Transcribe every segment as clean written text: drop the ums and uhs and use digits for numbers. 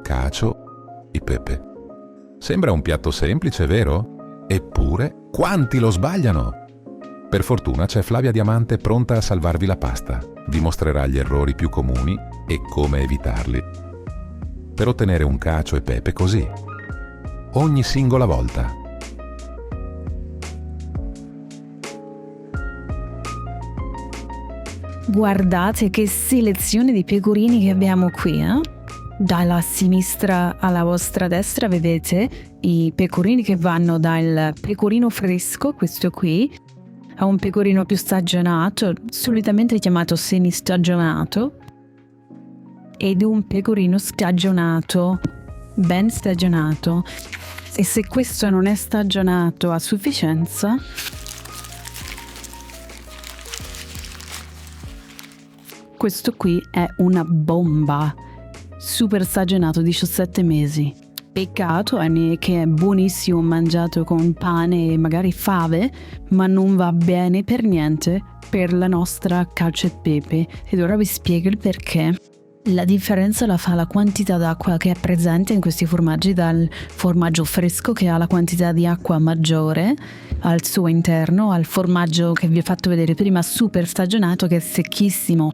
cacio e pepe. Sembra un piatto semplice, vero? Eppure, quanti lo sbagliano! Per fortuna c'è Flavia Diamante pronta a salvarvi la pasta. Vi mostrerà gli errori più comuni e come evitarli. Per ottenere un cacio e pepe così, ogni singola volta. Guardate che selezione di pecorini che abbiamo qui, eh? Dalla sinistra alla vostra destra vedete i pecorini che vanno dal pecorino fresco, questo qui, a un pecorino più stagionato, solitamente chiamato semistagionato, ed un pecorino stagionato, ben stagionato. E se questo non è stagionato a sufficienza, questo qui è una bomba, super stagionato, 17 mesi. Peccato è che è buonissimo mangiato con pane e magari fave, ma non va bene per niente per la nostra cacio e pepe. Ed ora vi spiego il perché. La differenza la fa la quantità d'acqua che è presente in questi formaggi, dal formaggio fresco che ha la quantità di acqua maggiore al suo interno, al formaggio che vi ho fatto vedere prima super stagionato che è secchissimo.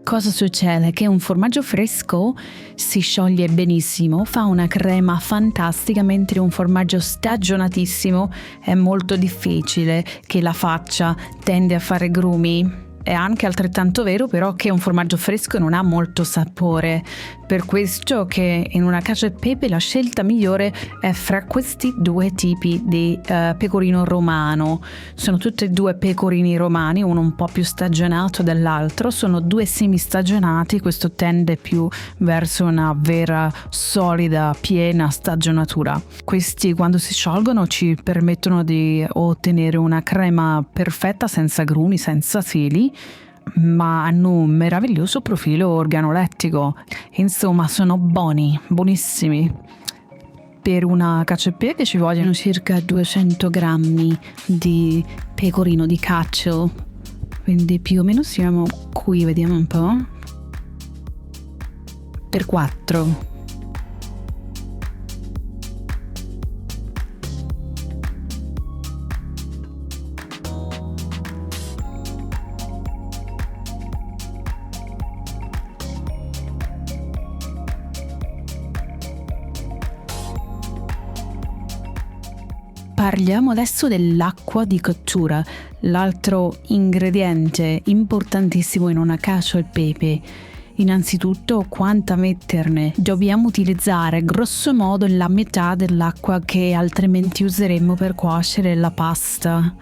Cosa succede? Che un formaggio fresco si scioglie benissimo, fa una crema fantastica, mentre un formaggio stagionatissimo è molto difficile che la faccia, tende a fare grumi. È anche altrettanto vero però che un formaggio fresco non ha molto sapore, per questo che in una cacio e pepe la scelta migliore è fra questi due tipi di pecorino romano. Sono tutti e due pecorini romani, uno un po' più stagionato dell'altro, sono due semistagionati, questo tende più verso una vera, solida, piena stagionatura. Questi quando si sciolgono ci permettono di ottenere una crema perfetta, senza grumi, senza fili, ma hanno un meraviglioso profilo organolettico. Insomma, sono buoni, buonissimi. Per una cacio e pepe ci vogliono circa 200 grammi di pecorino di cacio, quindi più o meno siamo qui, vediamo un po', per 4. Parliamo adesso dell'acqua di cottura, l'altro ingrediente importantissimo in una cacio e pepe. Innanzitutto, quanta metterne? Dobbiamo utilizzare grosso modo la metà dell'acqua che altrimenti useremmo per cuocere la pasta.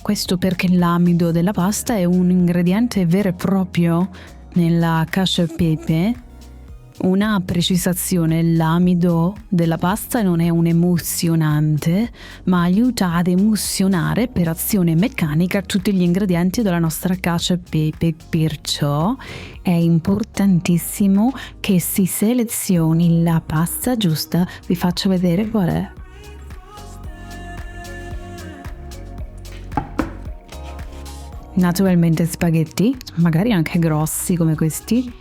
Questo perché l'amido della pasta è un ingrediente vero e proprio nella cacio e pepe. Una precisazione: l'amido della pasta non è un emulsionante, ma aiuta ad emulsionare per azione meccanica tutti gli ingredienti della nostra cacio e pepe, perciò è importantissimo che si selezioni la pasta giusta. Vi faccio vedere qual è. Naturalmente spaghetti, magari anche grossi come questi.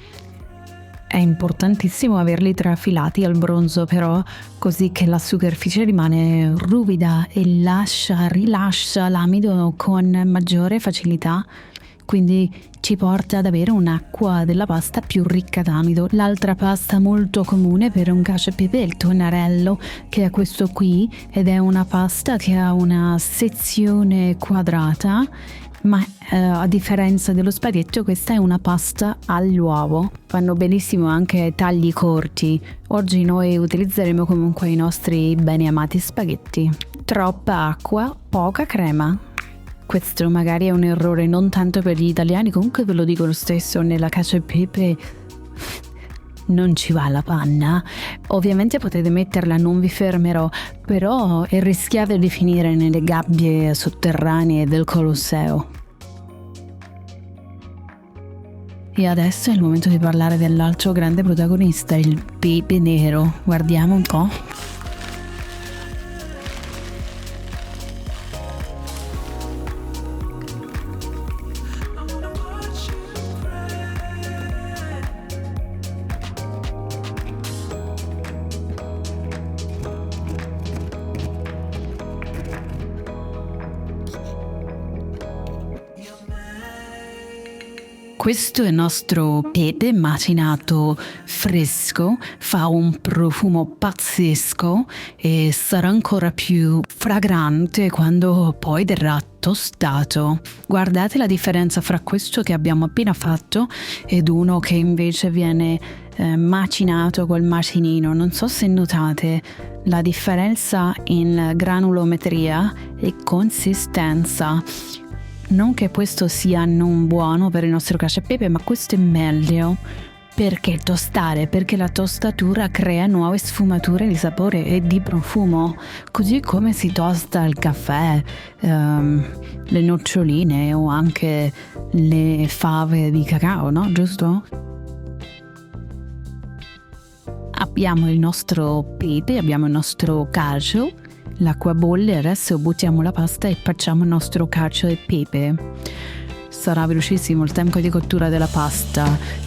È importantissimo averli trafilati al bronzo però, così che la superficie rimane ruvida e rilascia l'amido con maggiore facilità, quindi ci porta ad avere un'acqua della pasta più ricca d'amido. L'altra pasta molto comune per un cacio e pepe è il tonnarello, che è questo qui, ed è una pasta che ha una sezione quadrata, ma a differenza dello spaghetto questa è una pasta all'uovo. Vanno benissimo anche tagli corti. Oggi noi utilizzeremo comunque i nostri bene amati spaghetti. Troppa acqua, poca crema. Questo magari è un errore non tanto per gli italiani, comunque ve lo dico lo stesso, nella cacio e pepe non ci va la panna. Ovviamente potete metterla, non vi fermerò, però rischiate di finire nelle gabbie sotterranee del Colosseo. E adesso è il momento di parlare dell'altro grande protagonista, il pepe nero. Guardiamo un po'. Questo è il nostro pepe macinato fresco, fa un profumo pazzesco e sarà ancora più fragrante quando poi verrà tostato. Guardate la differenza fra questo che abbiamo appena fatto ed uno che invece viene macinato col macinino. Non so se notate la differenza in granulometria e consistenza. Non che questo sia non buono per il nostro cacio e pepe, ma questo è meglio. Perché tostare? Perché la tostatura crea nuove sfumature di sapore e di profumo, così come si tosta il caffè, le noccioline o anche le fave di cacao, no? Giusto? Abbiamo il nostro pepe, abbiamo il nostro cacio, l'acqua bolle, adesso buttiamo la pasta e facciamo il nostro cacio e pepe. Sarà velocissimo il tempo di cottura della pasta.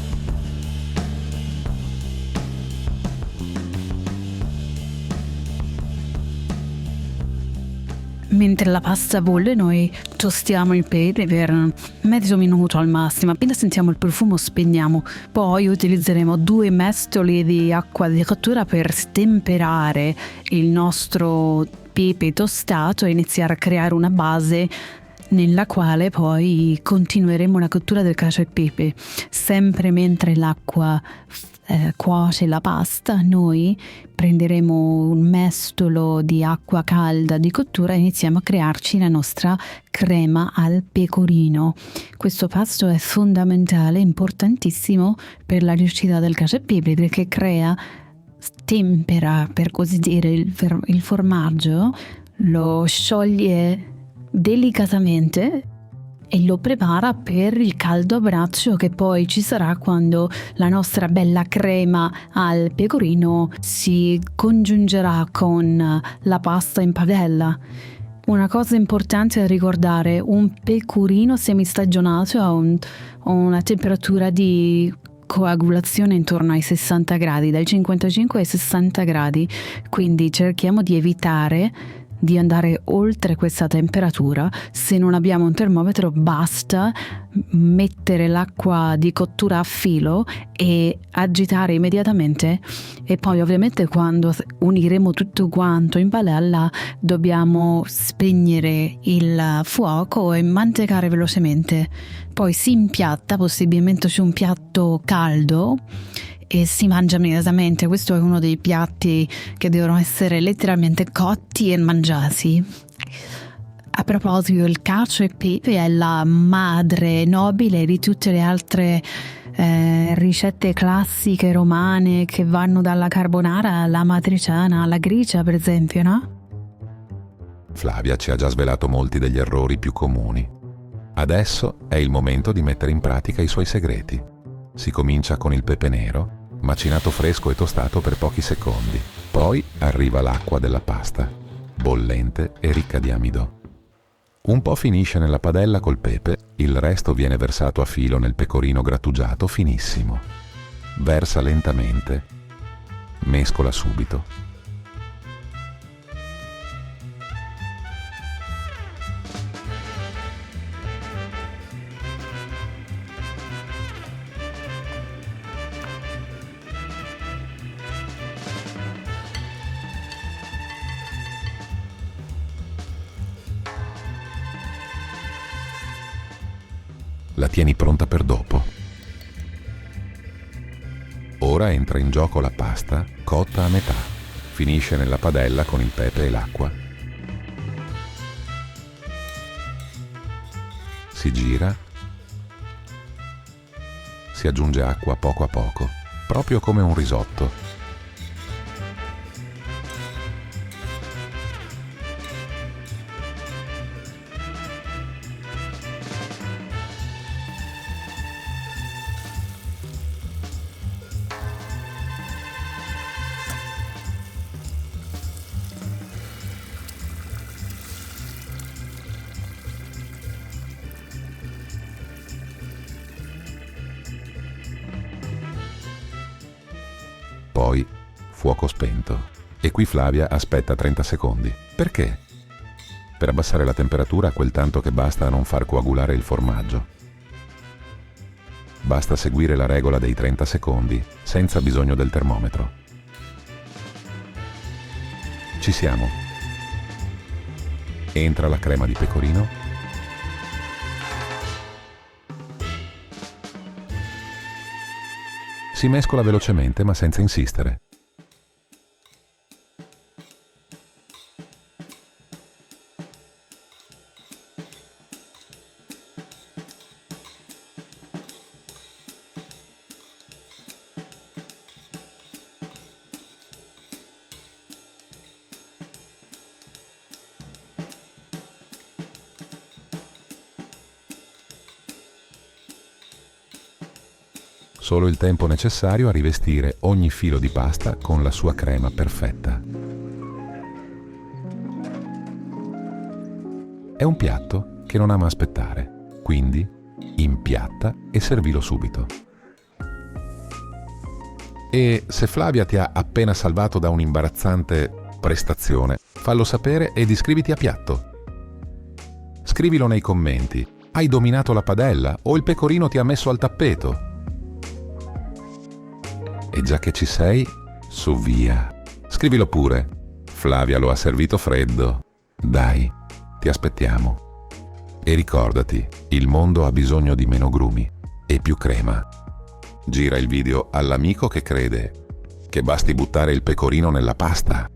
Mentre la pasta bolle noi tostiamo il pepe per mezzo minuto al massimo. Appena sentiamo il profumo spegniamo. Poi utilizzeremo 2 mestoli di acqua di cottura per stemperare il nostro pepe tostato e iniziare a creare una base nella quale poi continueremo la cottura del cacio e pepe. Sempre mentre l'acqua cuoce la pasta, noi prenderemo un mestolo di acqua calda di cottura e iniziamo a crearci la nostra crema al pecorino. Questo pasto è fondamentale, importantissimo per la riuscita del cacio e pepe, perché tempera, per così dire, il formaggio, lo scioglie delicatamente e lo prepara per il caldo abbraccio che poi ci sarà quando la nostra bella crema al pecorino si congiungerà con la pasta in padella. Una cosa importante da ricordare: un pecorino semistagionato ha una temperatura di coagulazione intorno ai 60 gradi, dai 55 ai 60 gradi, quindi cerchiamo di evitare di andare oltre questa temperatura. Se non abbiamo un termometro basta mettere l'acqua di cottura a filo e agitare immediatamente, e poi ovviamente quando uniremo tutto quanto in padella dobbiamo spegnere il fuoco e mantecare velocemente. Poi si impiatta, possibilmente su un piatto caldo, e si mangia immediatamente. Questo è uno dei piatti che devono essere letteralmente cotti e mangiati. A proposito, il cacio e pepe è la madre nobile di tutte le altre ricette classiche romane che vanno dalla carbonara alla matriciana alla gricia, per esempio, no? Flavia ci ha già svelato molti degli errori più comuni. Adesso è il momento di mettere in pratica i suoi segreti. Si comincia con il pepe nero, macinato fresco e tostato per pochi secondi. Poi arriva l'acqua della pasta, bollente e ricca di amido. Un po' finisce nella padella col pepe, il resto viene versato a filo nel pecorino grattugiato finissimo. Versa lentamente, mescola subito. La tieni pronta per dopo. Ora entra in gioco la pasta cotta a metà. Finisce nella padella con il pepe e l'acqua. Si gira. Si aggiunge acqua poco a poco, proprio come un risotto. Poi fuoco spento. E qui Flavia aspetta 30 secondi. Perché? Per abbassare la temperatura a quel tanto che basta a non far coagulare il formaggio. Basta seguire la regola dei 30 secondi, senza bisogno del termometro. Ci siamo. Entra la crema di pecorino. Si mescola velocemente ma senza insistere. Solo il tempo necessario a rivestire ogni filo di pasta con la sua crema perfetta. È un piatto che non ama aspettare, quindi impiatta e servilo subito. E se Flavia ti ha appena salvato da un'imbarazzante prestazione, fallo sapere ed iscriviti a piatto. Scrivilo nei commenti. Hai dominato la padella o il pecorino ti ha messo al tappeto? E già che ci sei, su via. Scrivilo pure. Flavia lo ha servito freddo. Dai, ti aspettiamo. E ricordati, il mondo ha bisogno di meno grumi e più crema. Gira il video all'amico che crede che basti buttare il pecorino nella pasta.